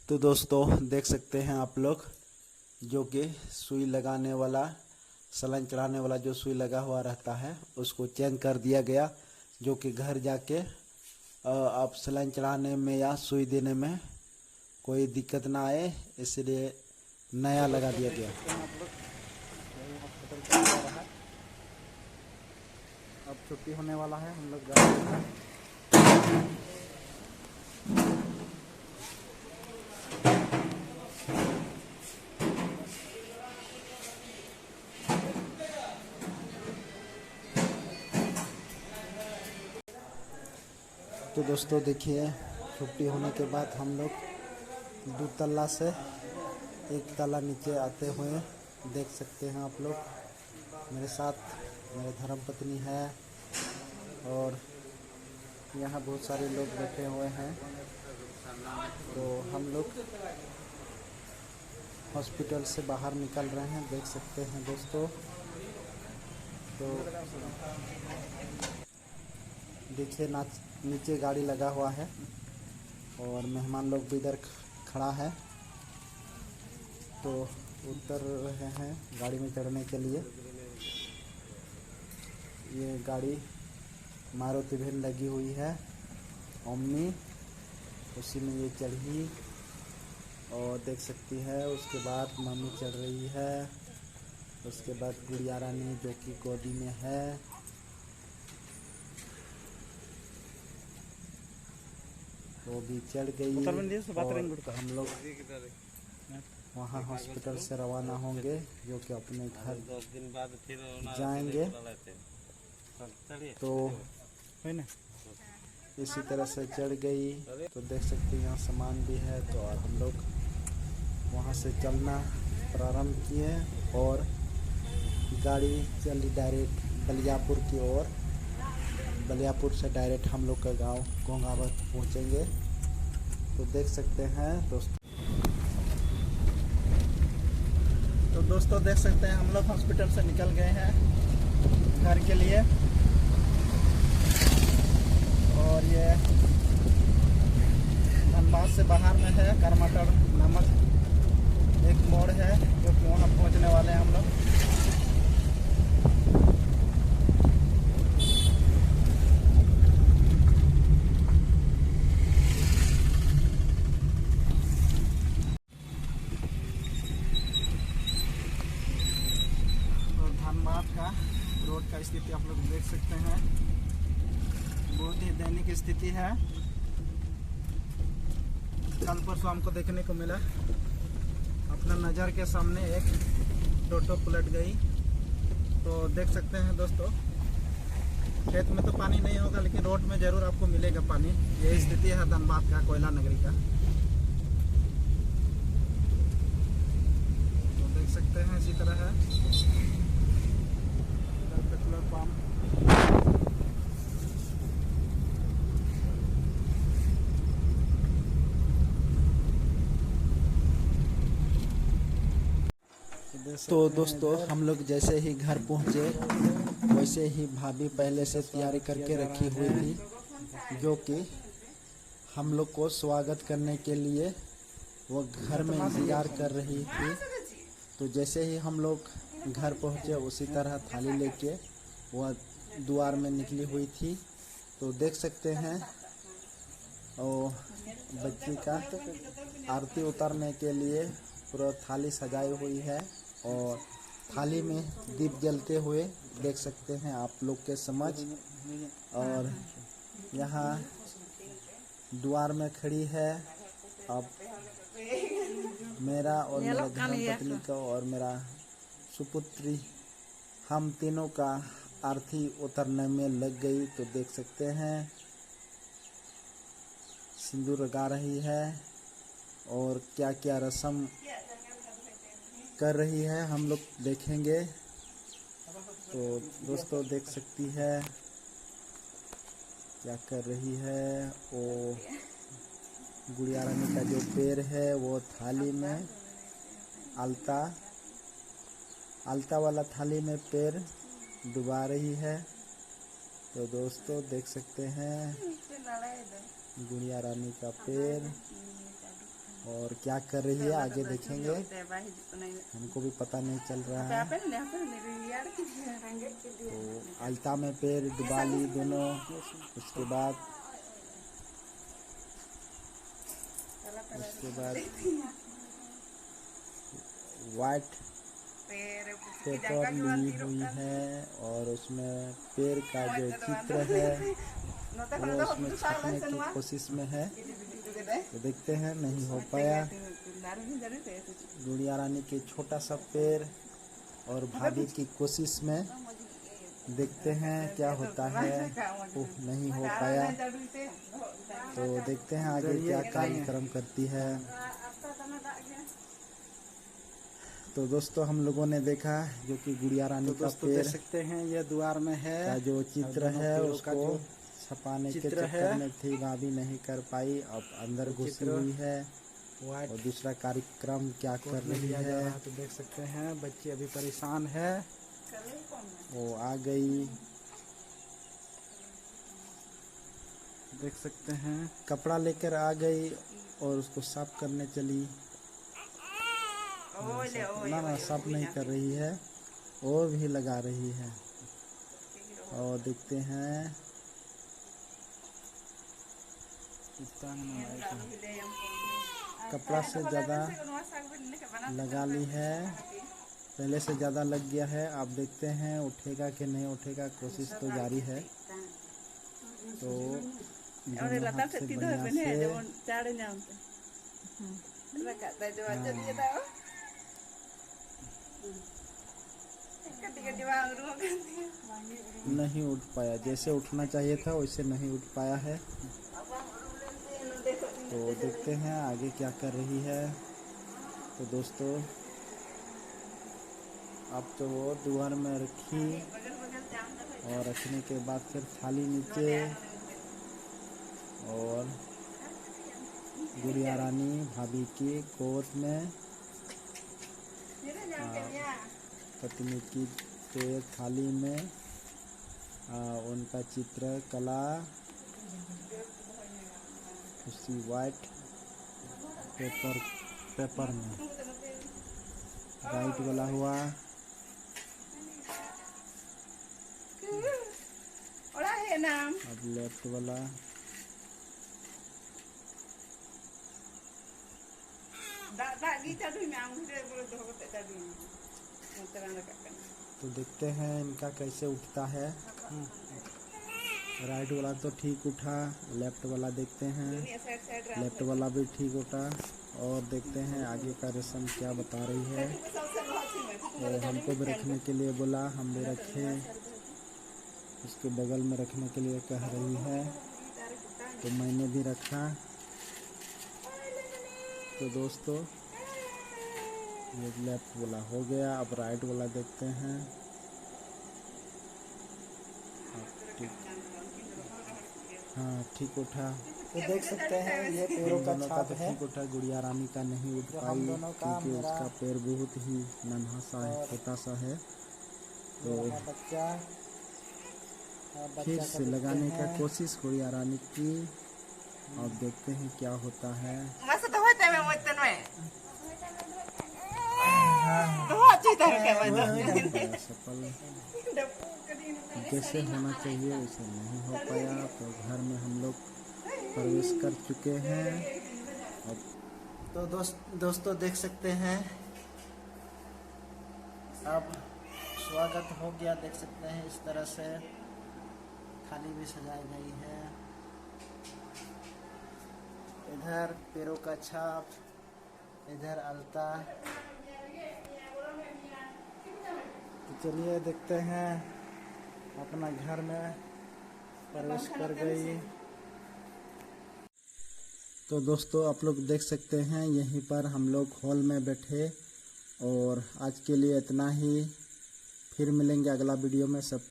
तो दोस्तों देख सकते हैं आप लोग, जो कि सुई लगाने वाला, सलाइन चढ़ाने वाला जो सुई लगा हुआ रहता है उसको चेंज कर दिया गया, जो कि घर जाके आप सलाइन चढ़ाने में या सुई देने में कोई दिक्कत ना आए, इसलिए नया लगा दिया गया। अब छुट्टी होने वाला है, हम लोग जा रहे हैं। तो दोस्तों देखिए, छुट्टी होने के बाद हम लोग 2 तल्ला से 1 तल्ला नीचे आते हुए देख सकते हैं आप लोग। मेरे साथ मेरे धर्मपत्नी है और यहाँ बहुत सारे लोग बैठे हुए हैं। तो हम लोग हॉस्पिटल से बाहर निकल रहे हैं, देख सकते हैं दोस्तों। तो देखिए नीचे गाड़ी लगा हुआ है और मेहमान लोग भी इधर खड़ा है, तो उतर रहे हैं गाड़ी में चढ़ने के लिए। ये गाड़ी मारुति वैन लगी हुई है, ओमनी, उसी में ये चढ़ी और देख सकती है। उसके बाद मम्मी चढ़ रही है, उसके बाद गुड़िया रानी जो कि गोदी में है, वो भी चढ़ गई। और हम लोग वहाँ हॉस्पिटल से रवाना होंगे, जो कि अपने घर 10 दिन बाद फिर जाएंगे। तो इसी तरह से चढ़ गई। तो देख सकते हैं यहाँ सामान भी है। तो और हम लोग वहाँ से चलना प्रारंभ किए और गाड़ी चली डायरेक्ट बलियापुर की ओर। बलियापुर से डायरेक्ट हम लोग का गांव गोंगावत पहुँचेंगे। तो देख सकते हैं दोस्तों। तो दोस्तों देख सकते हैं हम लोग हॉस्पिटल से निकल गए हैं घर के लिए। और ये धनबाद से बाहर में है, करमाटर नामक एक मोड़ है, जो कि वहाँ पहुँचने वाले हैं हम लोग। धनबाद का रोड का स्थिति आप लोग देख सकते हैं, बहुत ही दैनिक स्थिति है। कल परसों हमको देखने को मिला, अपना नज़र के सामने एक टोटो पलट गई। तो देख सकते हैं दोस्तों, खेत में तो पानी नहीं होगा, लेकिन रोड में ज़रूर आपको मिलेगा पानी। ये स्थिति है धनबाद का, कोयला नगरी का। तो देख सकते हैं इसी तरह है पेट्रोल पंप। तो दोस्तों हम लोग जैसे ही घर पहुँचे, वैसे ही भाभी पहले से तैयारी करके रखी हुई थी, जो कि हम लोग को स्वागत करने के लिए वो घर में इंतज़ार कर रही थी। तो जैसे ही हम लोग घर पहुँचे, उसी तरह थाली लेके वह द्वार में निकली हुई थी। तो देख सकते हैं और बच्ची का आरती उतारने के लिए पूरा थाली सजाई हुई है और थाली में दीप जलते हुए देख सकते हैं आप लोग के समझ। और यहाँ द्वार में खड़ी है अब मेरा और मेरे धर्मपत्नी का और मेरा सुपुत्री, हम तीनों का आरती उतरने में लग गई। तो देख सकते हैं सिंदूर लगा रही है और क्या क्या रस्म कर रही है हम लोग देखेंगे। तो दोस्तों देख सकती है क्या कर रही है। वो गुड़िया रानी का जो पैर है वो थाली में आलता वाला थाली में पैर डुबा रही है। तो दोस्तों देख सकते हैं गुड़िया रानी का पैर और क्या कर रही है आगे देखेंगे, हमको भी पता नहीं चल रहा है। तो अलता में पैर डुबा ली दोनों, उसके बाद वाइट पेपर ली हुई है और उसमें पैर का जो चित्र है वो उसमें छापने की कोशिश में है। तो देखते हैं, नहीं हो पाया। गुड़िया रानी के छोटा सा पैर और भाभी की कोशिश में, देखते हैं क्या होता है। नहीं हो पाया, तो देखते हैं आगे क्या कार्यक्रम करती है। तो दोस्तों हम लोगों ने देखा जो कि गुड़िया रानी का पैर देख सकते हैं ये द्वार में है का जो चित्र है उसको छपाने के चक्कर में थी, भाभी नहीं कर पाई, अब अंदर घुसी हुई है और दूसरा कार्यक्रम क्या कर रही है। तो देख सकते हैं बच्ची अभी परेशान है, वो आ गई, देख सकते हैं कपड़ा लेकर आ गई और उसको साफ करने चली। ना साफ नहीं कर रही है, और भी लगा रही है। और देखते हैं कपड़ा से ज़्यादा लगा ली है, पहले से ज़्यादा लग गया है। अब देखते हैं उठेगा कि नहीं उठेगा, कोशिश तो जारी है। तो दोनों हाथ से बढ़िया नहीं उठ पाया, जैसे उठना चाहिए था वैसे नहीं उठ पाया है। तो देखते हैं आगे क्या कर रही है। तो दोस्तों अब तो वो द्वार में रखी और रखने के बाद फिर थाली नीचे, और गुड़िया रानी भाभी की गोद में, पत्नी की पैर थाली में, उनका चित्र कला उसी वाइट पेपर में राइट वाला हुआ। अब लेफ्ट वाला, तो देखते हैं इनका कैसे उठता है। राइट वाला तो ठीक उठा, लेफ्ट वाला देखते हैं, लेफ्ट वाला भी ठीक उठा। और देखते हैं आगे का रस्म क्या बता रही है। और हमको भी रखने के लिए बोला, हम भी रखे, उसके बगल में रखने के लिए कह रही है, तो मैंने भी रखा। तो दोस्तों ये लेफ्ट वाला हो गया, अब राइट वाला देखते हैं। हाँ ठीक उठा, तो देख सकते हैं ये पैरों का छाप है। ठीक उठा, गुड़िया रानी का नहीं उठ पाई क्योंकि उसका पैर बहुत ही नन्हा सा है, छोटा सा है। तो बच्चा फिर से लगाने का कोशिश गुड़िया रानी की, और देखते हैं क्या होता है। सफल जैसे होना चाहिए वैसे नहीं हो पाया। तो घर में हम लोग प्रवेश कर चुके हैं। तो दोस्तों देख सकते हैं अब स्वागत हो गया, देख सकते हैं इस तरह से थाली भी सजाई गई है। इधर पैरों का छाप, इधर अलता। तो चलिए देखते हैं, अपना घर में प्रवेश कर गई। तो दोस्तों आप लोग देख सकते हैं यहीं पर हम लोग हॉल में बैठे, और आज के लिए इतना ही। फिर मिलेंगे अगला वीडियो में। सब